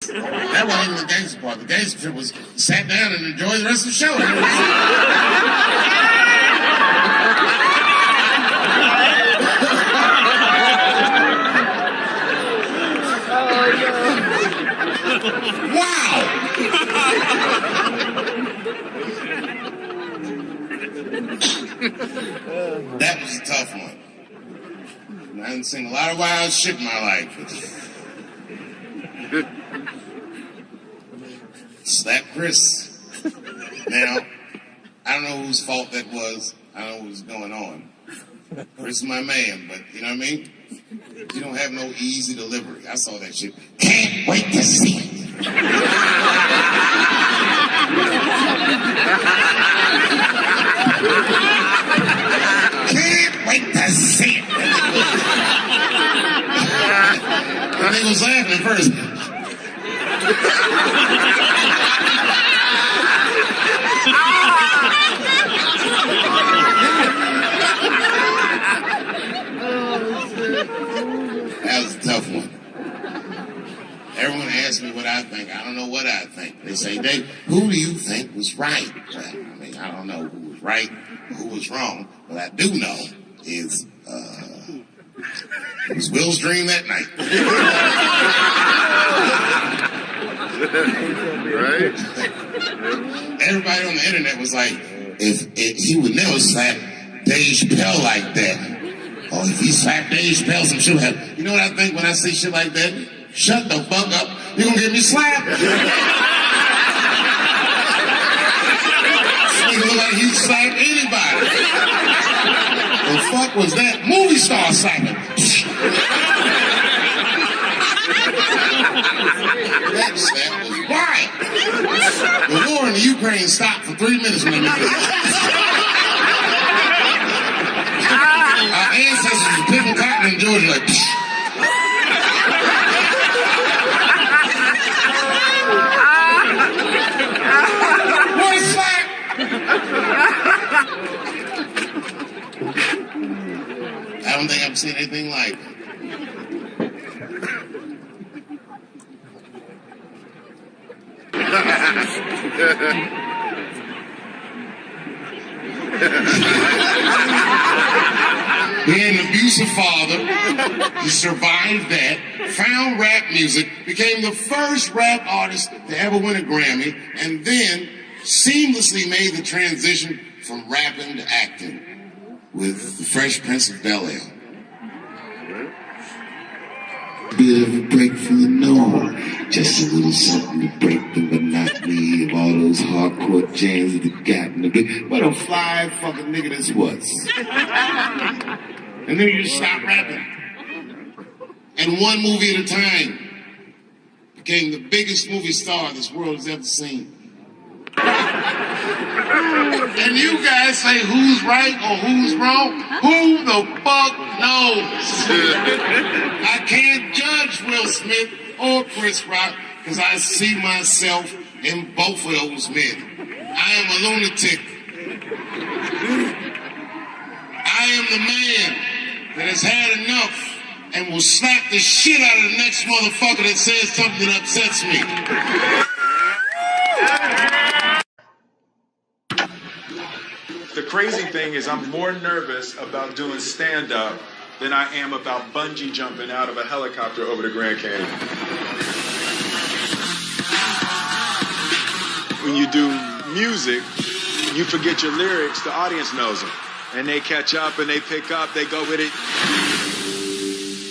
That wasn't even the gangster part. The gangster trip was sat down and enjoyed the rest of the show. Wow! That was a tough one. I done seen a lot of wild shit in my life. Slap Chris. Now, I don't know whose fault that was. I don't know what was going on. Chris is my man, but you know what I mean? You don't have no easy delivery. I saw that shit. Can't wait to see it. Can't wait to see it. And they was laughing at first. That was a tough one. Everyone asks me what I think. I don't know what I think. They say, Dave, who do you think was right? Well, I mean, I don't know who was right or who was wrong. What I do know is it was Will's dream that night. Right? Everybody on the internet was like, if he would never slap Dave Chappelle like that. Or if he slapped Dave Chappelle, some shit would happen. You know what I think when I see shit like that? Shut the fuck up. You're gonna get me slapped. This nigga look like he slapped anybody. The fuck was that? Movie star slapping. That slap was wild. The war in the Ukraine stopped for 3 minutes when they made it. Our ancestors were picking cotton in Georgia like, what a slap! I don't think I've seen anything like it. He had an abusive father. He survived that, found rap music, became the first rap artist to ever win a Grammy, and then seamlessly made the transition from rapping to acting with The Fresh Prince of Bel-Air. Bit of a break from the norm, just a little something to break the monotony of all those hardcore jams that you got in the big. What a fly fucking nigga this was. And then you just stop rapping. And one movie at a time became the biggest movie star this world has ever seen. And you guys say who's right or who's wrong? Who the fuck knows? I can't judge Will Smith or Chris Rock because I see myself in both of those men. I am a lunatic. I am the man that has had enough and will slap the shit out of the next motherfucker that says something that upsets me. The crazy thing is I'm more nervous about doing stand-up than I am about bungee jumping out of a helicopter over the Grand Canyon. When you do music, you forget your lyrics, the audience knows them. And they catch up and they pick up, they go with it.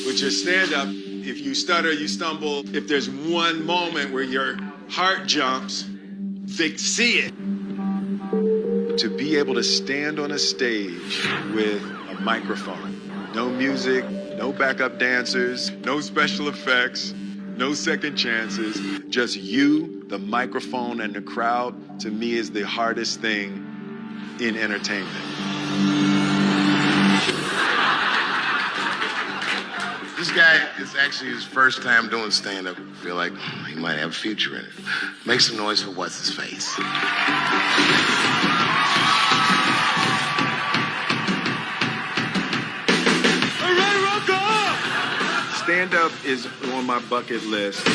With your stand-up, if you stutter, you stumble, if there's one moment where your heart jumps, they see it. To be able to stand on a stage with a microphone, no music, no backup dancers, no special effects, no second chances, just you, the microphone, and the crowd, to me is the hardest thing in entertainment. This guy is actually his first time doing stand-up. I feel like he might have a future in it. Make some noise for what's-his-face. Stand-up is on my bucket list.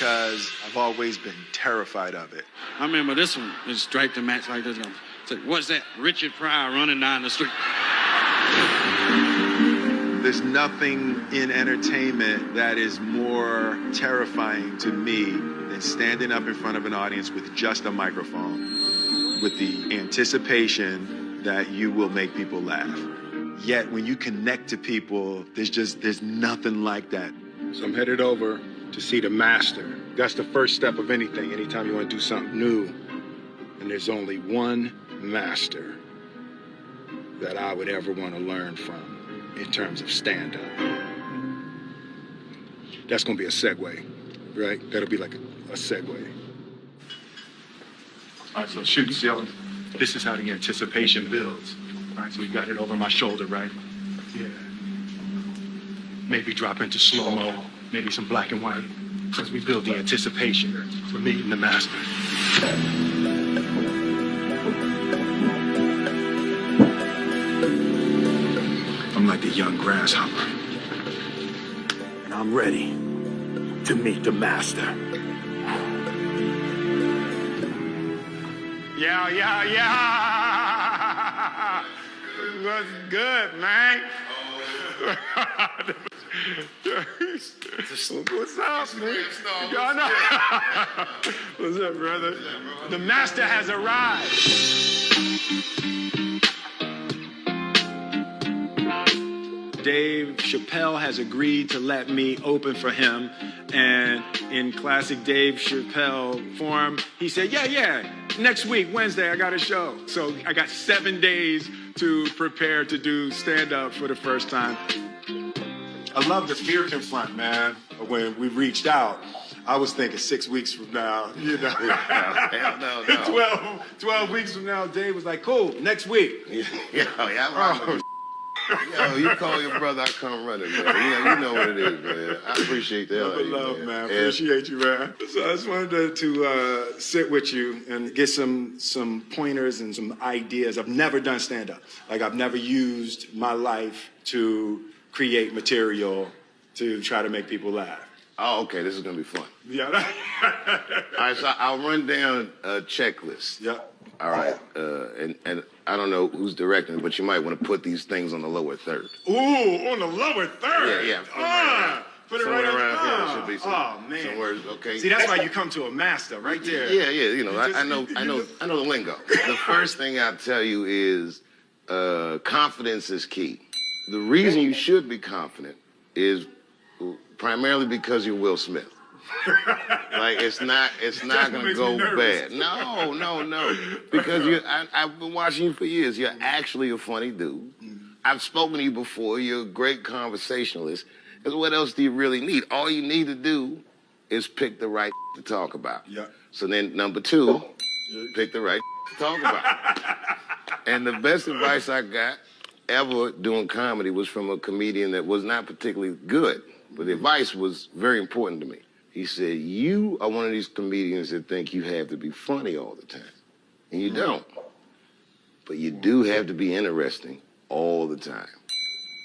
because I've always been terrified of it. I remember this one is straight to match like this. Said, what's that? Richard Pryor running down the street. There's nothing in entertainment that is more terrifying to me than standing up in front of an audience with just a microphone, with the anticipation that you will make people laugh. Yet when you connect to people, there's nothing like that. So I'm headed over to see the master. That's the first step of anything, anytime you want to do something new. And there's only one master that I would ever want to learn from in terms of stand-up. That's going to be a segue, right? That'll be like a segue. All right, so shoot, see how this is how the anticipation builds. All right, so we got it over my shoulder, right? Yeah. Maybe drop into slow-mo, maybe some black and white, as we build the anticipation for meeting the master. I'm like the young grasshopper, and I'm ready to meet the master. Yeah. What's good, man? What's up, man? Y'all know. What's up, brother? The master has arrived. Dave Chappelle has agreed to let me open for him, and in classic Dave Chappelle form, he said, yeah, next week, Wednesday, I got a show. So I got 7 days to prepare to do stand-up for the first time. I love the fear confront, man. When we reached out, I was thinking 6 weeks from now, you know. No. 12 weeks from now, Dave was like, cool, next week. Yo, you call your brother, I come running, man. You know what it is, man. I appreciate that. Love, man. Appreciate you, man. So I just wanted to sit with you and get some pointers and some ideas. I've never done stand-up. Like, I've never used my life to create material to try to make people laugh. Oh, okay. This is going to be fun. Yeah. All right, so I'll run down a checklist. Yeah. All right. And I don't know who's directing it, but you might want to put these things on the lower third. Ooh, on the lower third? Yeah. Put it somewhere right around here. There should be man. somewhere, okay. See, that's why you come to a master right there. Yeah. You know, I know the lingo. The first thing I'll tell you is confidence is key. The reason you should be confident is primarily because you're Will Smith. Like it's not gonna go bad. No. Because I've been watching you for years. You're actually a funny dude. I've spoken to you before. You're a great conversationalist. Because what else do you really need? All you need to do is pick the right to talk about. Yeah. So then number 2, pick the right to talk about. And the best advice I got ever doing comedy was from a comedian that was not particularly good, but the advice was very important to me. He said, you are one of these comedians that think you have to be funny all the time. And you don't. But you do have to be interesting all the time.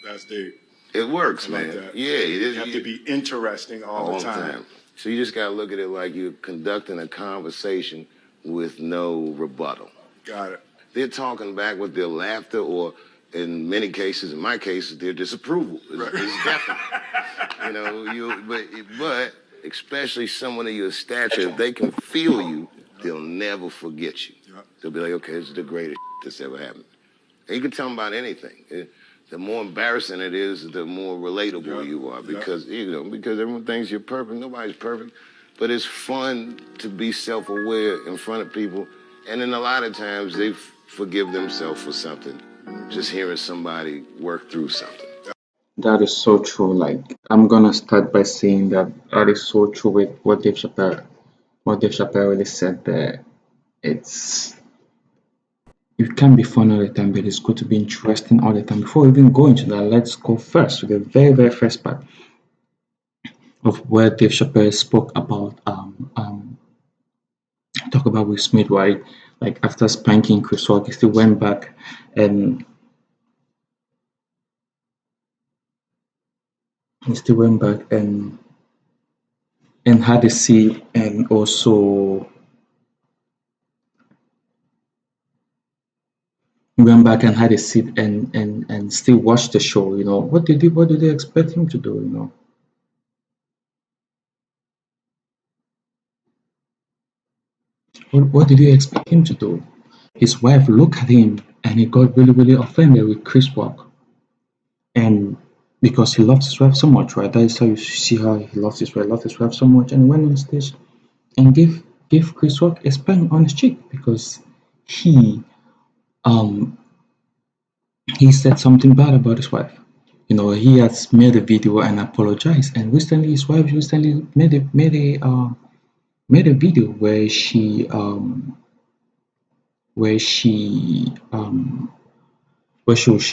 That's deep. It works, man. That. Yeah, it is. You have to be interesting all the time. So you just got to look at it like you're conducting a conversation with no rebuttal. Got it. They're talking back with their laughter or, in many cases, in my cases, their disapproval. It's definite. But especially someone of your stature, if they can feel you, they'll never forget you. Yep. They'll be like, okay, this is the greatest that's ever happened. And you can tell them about anything. The more embarrassing it is, the more relatable you are because everyone thinks you're perfect. Nobody's perfect. But it's fun to be self-aware in front of people. And then a lot of times they forgive themselves for something. Just hearing somebody work through something. That is so true. Like, I'm gonna start by saying that is so true with what Dave Chappelle really said there. You can't be fun all the time, but it's good to be interesting all the time. Before we even go into that, let's go first to the very, very first part of where Dave Chappelle spoke about talk about Will Smith, right? Like after spanking Chris Rock, he still went back and and had a seat, and also went back and had a seat and still watched the show, what did they expect him to do? What did you expect him to do? His wife looked at him and he got really, really offended with Chris Rock. And because he loves his wife so much, right? That is how you see how he loves his wife so much, and he went on stage and gave Chris Rock a spank on his cheek because he um he said something bad about his wife. He has made a video and apologized, and recently his wife recently made a video where she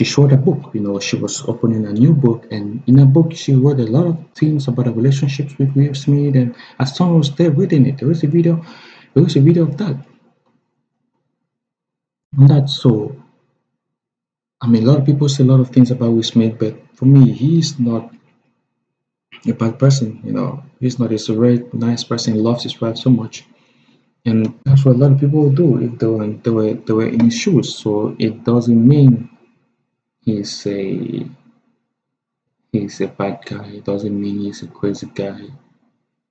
showed a book. She was opening a new book, and in a book she wrote a lot of things about the relationships with Will Smith, and as someone was there reading it, there was a video of that. So I mean, a lot of people say a lot of things about Will Smith, but for me, he's not a bad person. He's not. He's a very nice person. He loves his wife so much, and that's what a lot of people would do if they were in his shoes. So it doesn't mean he's a he's a bad guy. It doesn't mean he's a crazy guy.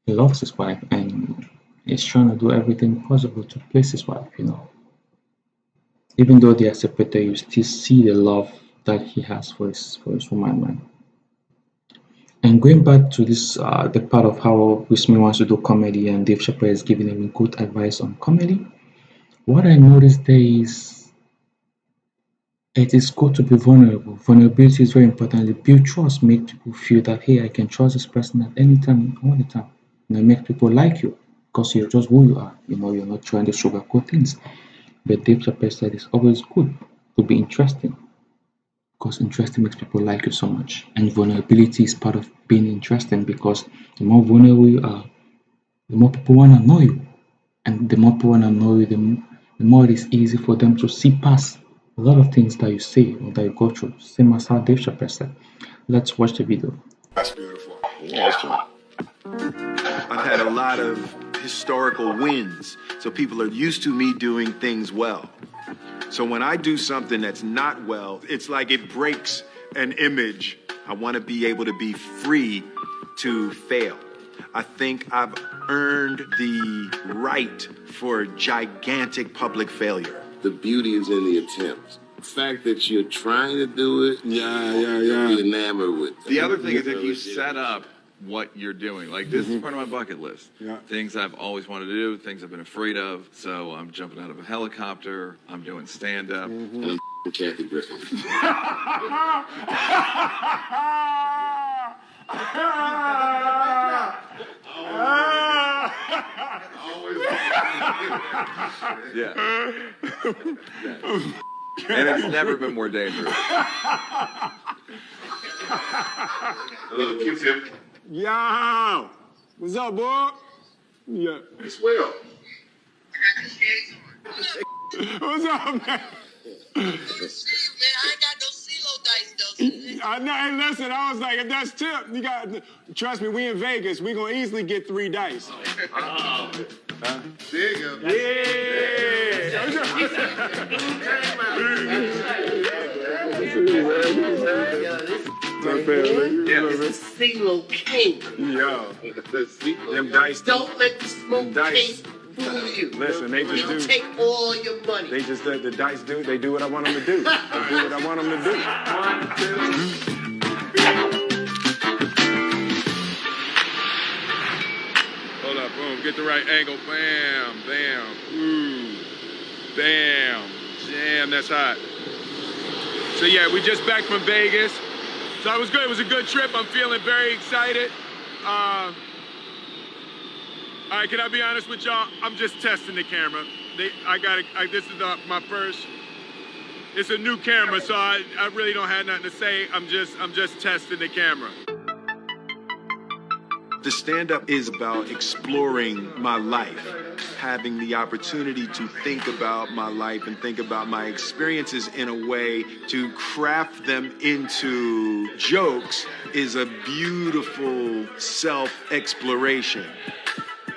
He loves his wife, and he's trying to do everything possible to please his wife. Even though they are separated, you still see the love that he has for his woman, man. And going back to this, the part of how Will Smith wants to do comedy and Dave Chappelle is giving him good advice on comedy. What I noticed there is it is good to be vulnerable. Vulnerability is very important. Build trust, make people feel that, hey, I can trust this person at any time, all the time. Make people like you because you're just who you are. You're not trying to sugarcoat things. But Dave Chappelle said it's always good to be interesting because interesting makes people like you so much. And vulnerability is part of being interesting because the more vulnerable you are, the more people want to know you. And the more people want to know you, the more it is easy for them to see past a lot of things that you say or that you go through. Same as how Dave Chappelle said. Let's watch the video. That's beautiful. Yeah, that's true. I've had a lot of historical wins, so people are used to me doing things well. So when I do something that's not well, it's like it breaks an image. I want to be able to be free to fail. I think I've earned the right for gigantic public failure. The beauty is in the attempt. The fact that you're trying to do it, you're enamored with it. The other thing is that you set up what you're doing. Like, this is part of my bucket list. Yeah. Things I've always wanted to do, things I've been afraid of. So I'm jumping out of a helicopter. I'm doing stand-up. And I'm Kathy Griffin. Yeah. And it's never been more dangerous. Hello, Q-tip. Yo! What's up, boy? Yeah. It's Will. What's up, man? Man, I ain't got no CeeLo dice though. I know. Hey, listen, I was like, if that's tip, you got. Trust me, we in Vegas. We gonna easily get 3 dice. There you go. It's a CeeLo king. Yo, them dice. Don't let the smoke taste fool you. Listen, they just They'll do. take all your money. They just the dice do. They do what I want them to do. They do what I want them to do. 1, 2. Hold up, boom. Get the right angle. Bam, bam. Ooh. Bam. Damn, that's hot. So yeah, we just back from Vegas. So it was good. It was a good trip. I'm feeling very excited. All right, can I be honest with y'all? I'm just testing the camera. This is my first. It's a new camera, so I really don't have nothing to say. I'm just testing the camera. The stand-up is about exploring my life, having the opportunity to think about my life and think about my experiences in a way to craft them into jokes is a beautiful self-exploration.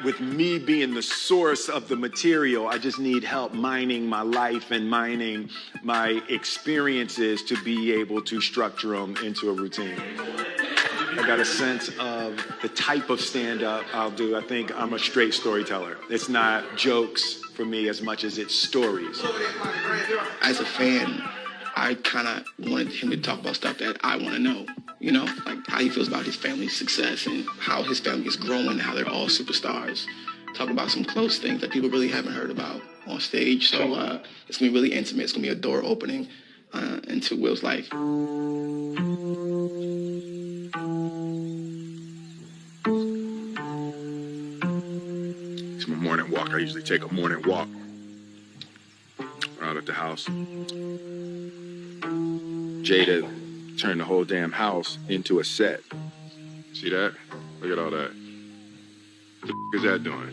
With me being the source of the material, I just need help mining my life and mining my experiences to be able to structure them into a routine. I got a sense of the type of stand-up I'll do. I think I'm a straight storyteller. It's not jokes for me as much as it's stories. As a fan, I kind of wanted him to talk about stuff that I want to know. You know, like how he feels about his family's success and how his family is growing and how they're all superstars. Talk about some close things that people really haven't heard about on stage. So it's going to be really intimate. It's going to be a door opening into Will's life. It's my morning walk. I usually take a morning walk out at the house. Jada turned the whole damn house into a set. See that? Look at all that. What the f is that doing?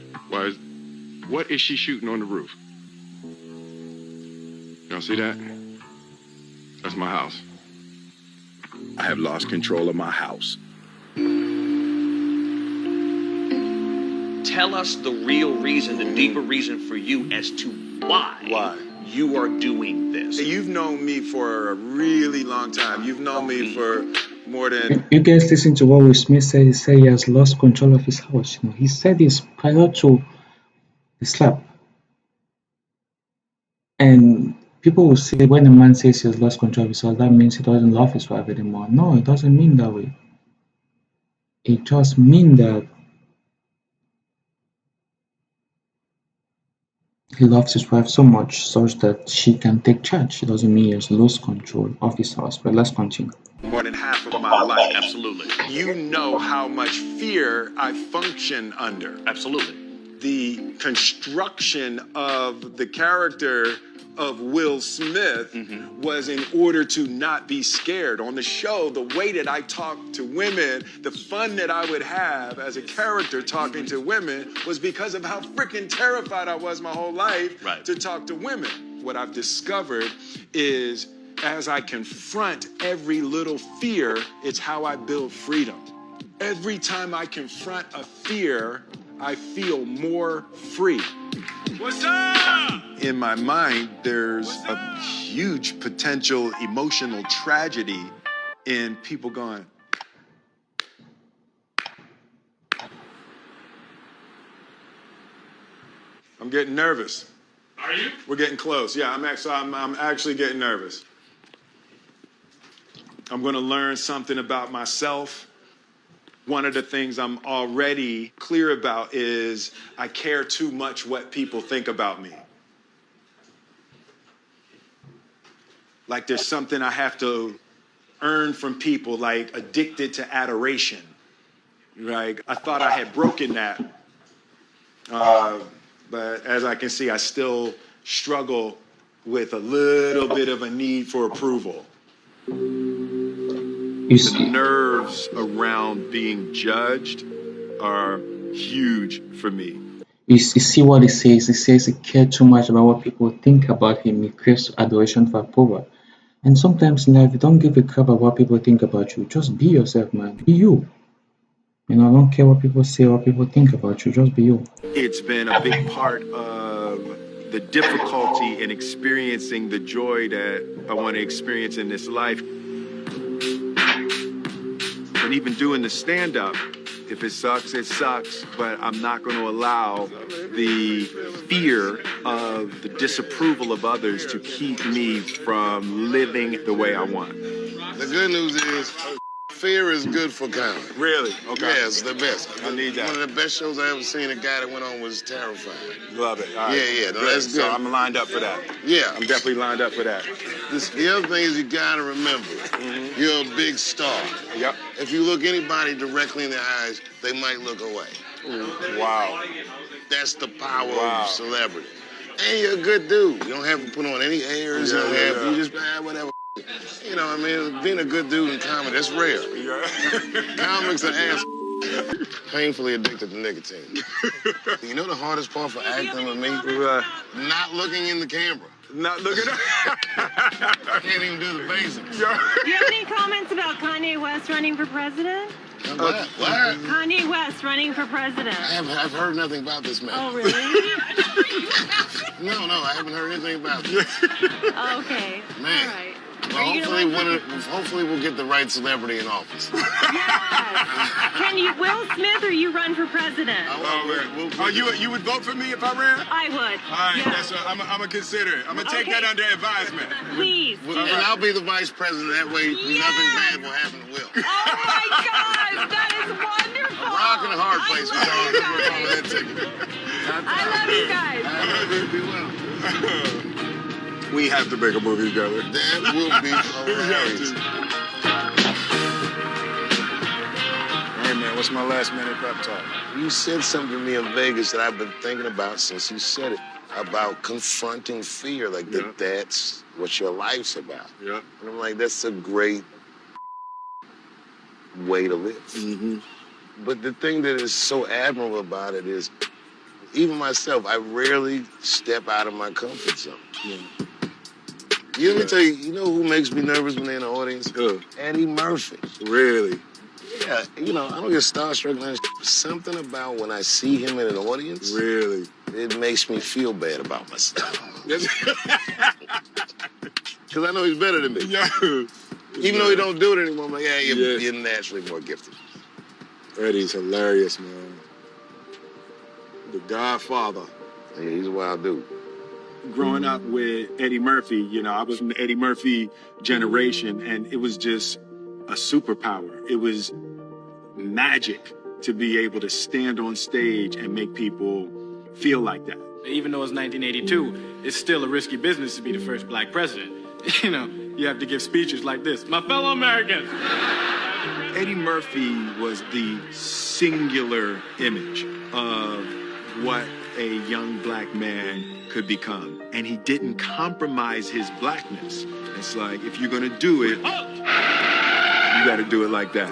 What is she shooting on the roof? Y'all see that? That's my house. I have lost control of my house. Tell us the real reason, the deeper reason for you as to why you are doing this. You've known me for a really long time. You've known me for more than... You guys listen to what Will Smith said. He said he has lost control of his house. You know, he said this prior to the slap. And people will say when a man says he has lost control of his house, that means he doesn't love his wife anymore. No, it doesn't mean that way. It just means that he loves his wife so much such that she can take charge. It doesn't mean he has lost control of his house. But let's continue. More than half of my life. Absolutely. You know how much fear I function under. Absolutely. The construction of the character of Will Smith was in order to not be scared. On the show, the way that I talked to women, the fun that I would have as a character talking to women was because of how freaking terrified I was my whole life to talk to women. What I've discovered is as I confront every little fear, it's how I build freedom. Every time I confront a fear, I feel more free. What's up? In my mind, there's a huge potential emotional tragedy in people going, I'm getting nervous. Are you? We're getting close. Yeah, I'm actually getting nervous. I'm going to learn something about myself. One of the things I'm already clear about is I care too much what people think about me. Like there's something I have to earn from people, like addicted to adoration. Like I thought I had broken that. But as I can see, I still struggle with a little bit of a need for approval. The nerves around being judged are huge for me. You see what he says? He says he cares too much about what people think about him. He craves adoration for approval. And sometimes in life, you don't give a crap about what people think about you. Just be yourself, man. Be you. You know, I don't care what people say or what people think about you. Just be you. It's been a big part of the difficulty in experiencing the joy that I want to experience in this life. And even doing the stand-up, if it sucks, it sucks, but I'm not going to allow the fear of the disapproval of others to keep me from living the way I want. The good news is fear is good for comedy. Really? Okay. Yeah, it's the best. I need that. One of the best shows I ever seen, a guy that went on was terrified. Love it. All right. Yeah, no, that's good. So I'm lined up for that. Yeah. I'm definitely lined up for that. The other thing is you gotta remember, you're a big star. Yep. If you look anybody directly in the eyes, they might look away. Wow. That's the power of celebrity. And you're a good dude. You don't have to put on any airs. You just, whatever. You know what I mean? Being a good dude in comedy, that's rare. Comics are ass. Painfully addicted to nicotine. You know the hardest part for acting with me? Not looking in the camera. Not looking at I can't even do the basics. Do you have any comments about Kanye West running for president? What? Kanye West running for president. I've heard nothing about this man. Oh, really? No, I haven't heard anything about this. Okay. Man. All right. Well, hopefully we'll get the right celebrity in office. Yes. Can you, Will Smith, or you run for president? You would vote for me if I ran? I would. All right, Yes. I'm gonna consider it. I'm gonna take that under advisement. Please. And I'll be the vice president. That way, nothing bad will happen to Will. Oh my God, that is wonderful. A rock and a hard place. I love you guys. I love you. Be well. We have to make a movie together. That will be hilarious. Hey man, what's my last minute pep talk? You said something to me in Vegas that I've been thinking about since you said it, about confronting fear, like that's what your life's about. Yeah. And I'm like, that's a great way to live. Mm-hmm. But the thing that is so admirable about it is, even myself, I rarely step out of my comfort zone. Yeah. Let me tell you, you know who makes me nervous when they're in the audience? Who? Eddie Murphy. Really? Yeah, I don't get starstruck and something about when I see him in an audience. Really? It makes me feel bad about myself. Because I know he's better than me. Yeah. Even though he don't do it anymore, I'm like, you're naturally more gifted. Eddie's hilarious, man. The Godfather. Yeah, he's a wild dude. Growing up with Eddie Murphy, I was from the Eddie Murphy generation, and it was just a superpower. It was magic to be able to stand on stage and make people feel like that. Even though it's 1982, it's still a risky business to be the first black president. You have to give speeches like this. My fellow Americans. Eddie Murphy was the singular image of what a young black man could become. And he didn't compromise his blackness. It's like, if you're gonna do it, you gotta do it like that.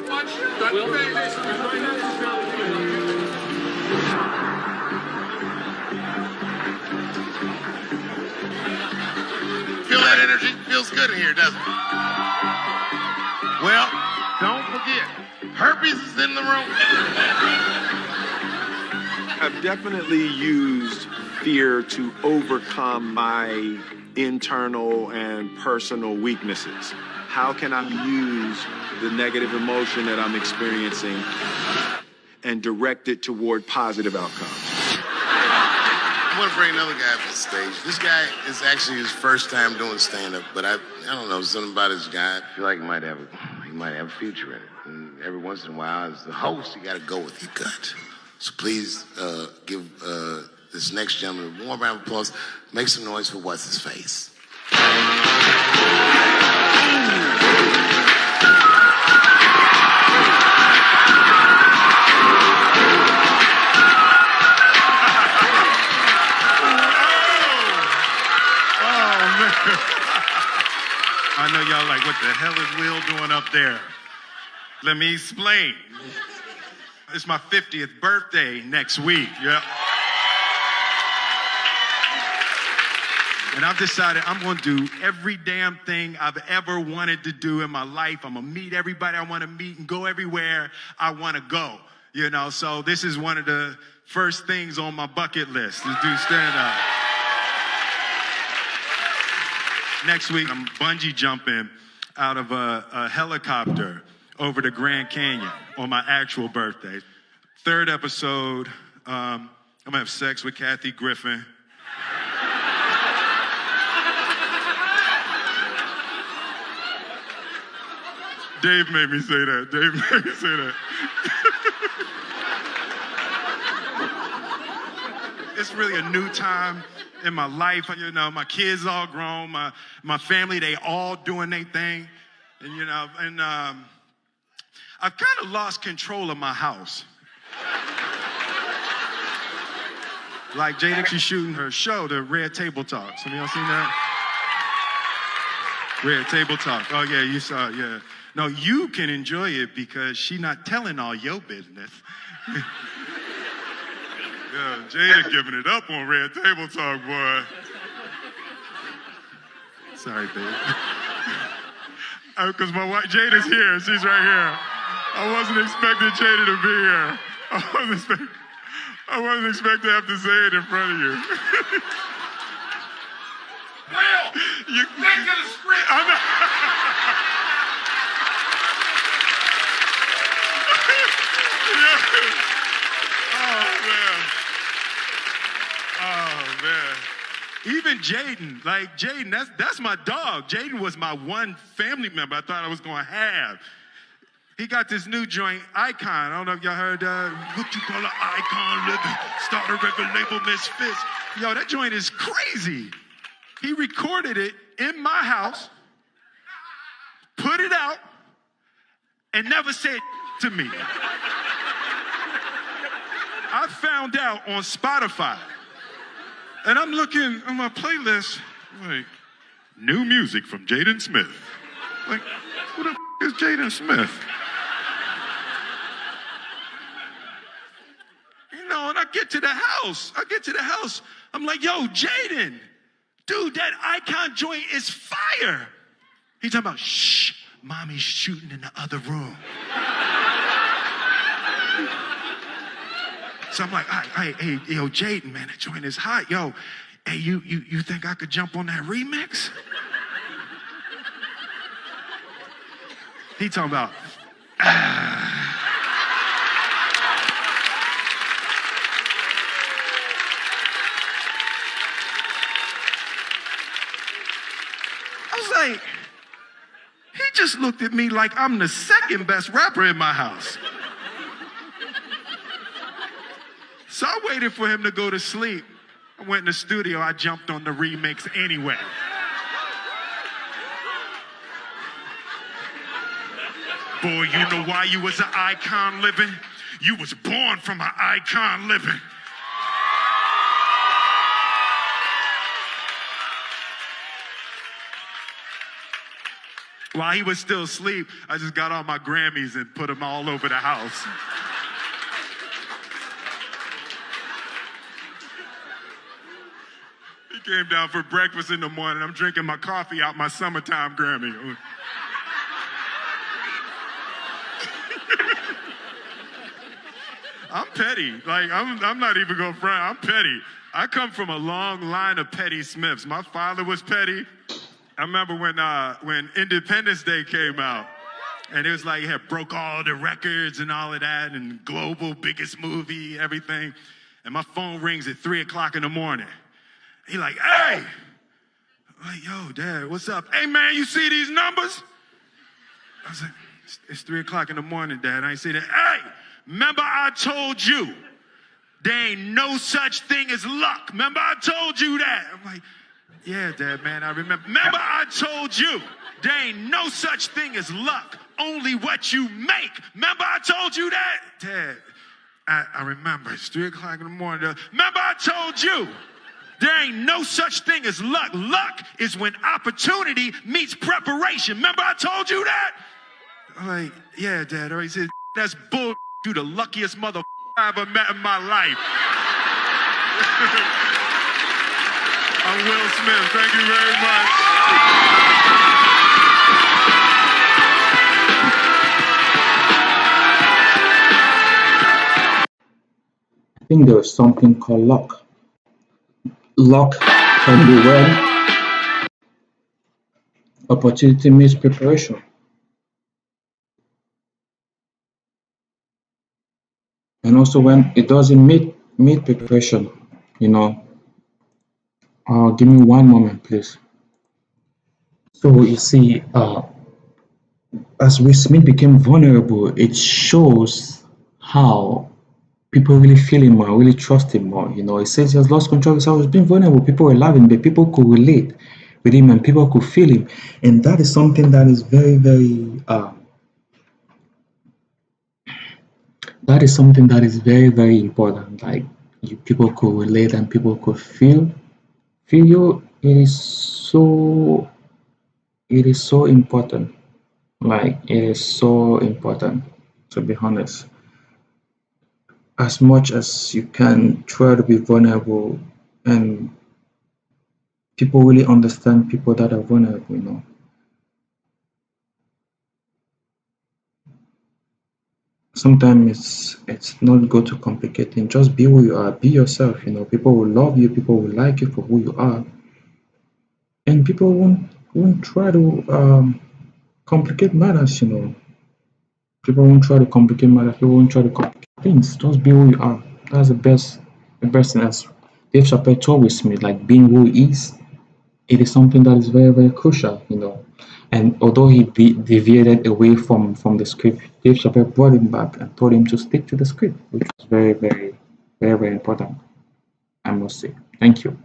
Feel that energy? Feels good in here, doesn't it? Well, don't forget, herpes is in the room. I've definitely used fear to overcome my internal and personal weaknesses. How can I use the negative emotion that I'm experiencing and direct it toward positive outcomes? I want to bring another guy up to the stage. This guy is actually his first time doing stand-up, but I don't know, something about this guy. I feel like he might have a future in it. And every once in a while, as the host, you got to go with your gut. So please give this next gentleman a warm round of applause. Make some noise for What's His Face. I know y'all like, what the hell is Will doing up there? Let me explain. It's my 50th birthday next week, yeah. And I've decided I'm gonna do every damn thing I've ever wanted to do in my life. I'm gonna meet everybody I wanna meet and go everywhere I wanna go, So this is one of the first things on my bucket list, to do stand-up. Next week, I'm bungee jumping out of a helicopter over the Grand Canyon on my actual birthday. Third episode, I'm gonna have sex with Kathy Griffin. Dave made me say that. It's really a new time in my life. My kids all grown, my family, they all doing their thing. And I've kind of lost control of my house. Like Jada, she's shooting her show, the Red Table Talks. Have y'all seen that? Red Table Talk. Oh yeah, you saw it, yeah. No, you can enjoy it because she not telling all your business. Yeah, Jada giving it up on Red Table Talk, boy. Sorry, babe. Because my wife, Jada's here. She's right here. I wasn't expecting Jada to be here. I wasn't expecting to have to say it in front of you. Will, you think of the script. I'm not. Oh man. Even Jaden, like Jaden, that's my dog. Jaden was my one family member I thought I was gonna have. He got this new joint, Icon. I don't know if y'all heard what you call an icon living. Start a record label, Misfits. Yo, that joint is crazy. He recorded it in my house, put it out, and never said to me. I found out on Spotify. And I'm looking on my playlist, like, new music from Jaden Smith. Like, who the is Jaden Smith? You know, and I get to the house. I'm like, yo, Jaden, dude, that Icon joint is fire. He's talking about, shh, mommy's shooting in the other room. So I'm like, hey, yo, Jaden, man, that joint is hot. Yo, hey, you think I could jump on that remix? He talking about, I was like, he just looked at me like I'm the second best rapper in my house. So I waited for him to go to sleep. I went in the studio, I jumped on the remix anyway. Boy, you know why you was an icon living? You was born from an icon living. While he was still asleep, I just got all my Grammys and put them all over the house. He came down for breakfast in the morning. I'm drinking my coffee out my summertime Grammy. I'm petty. Like, I'm not even going to front. I'm petty. I come from a long line of petty Smiths. My father was petty. I remember when Independence Day came out, and it was like it had broke all the records and all of that, and global biggest movie, everything. And my phone rings at 3 o'clock in the morning. He like, hey. I'm like, yo, Dad, what's up? Hey, man, you see these numbers? I was like, it's 3 o'clock in the morning, Dad. I ain't see that. Hey, remember I told you there ain't no such thing as luck. Remember I told you that? I'm like, yeah, Dad, man, I remember. Remember I told you there ain't no such thing as luck, only what you make. Remember I told you that? Dad, I remember. It's 3 o'clock in the morning. Remember I told you there ain't no such thing as luck. Luck is when opportunity meets preparation. Remember I told you that? I'm like, yeah, Dad. He said, that's bull. You the luckiest mother I ever met in my life. I'm Will Smith. Thank you very much. I think there's something called luck. Luck can be when opportunity meets preparation. And also when it doesn't meet preparation, you know. Give me one moment, please. So you see, as Will Smith became vulnerable, it shows how people really feel him more, really trust him more. You know, he says he has lost control. So he was being vulnerable. People were laughing, but people could relate with him and people could feel him. And that is something that is very, very very important. Like people could relate and people could feel you. It is so important. Like, it is so important, to be honest. As much as you can try to be vulnerable, and people really understand people that are vulnerable, you know. Sometimes it's not good to complicate things. Just be who you are, be yourself, you know. People will love you, people will like you for who you are, and people won't try to complicate matters, you know. People won't try to complicate matters, people won't try to complicate things. Just be who you are. That's the best thing. As Dave Chappelle told with Smith, like, being who he is, it is something that is very, very crucial, you know. And although he deviated away from the script, Dave Chappelle brought him back and told him to stick to the script, which was very, very, very, very important, I must say. Thank you.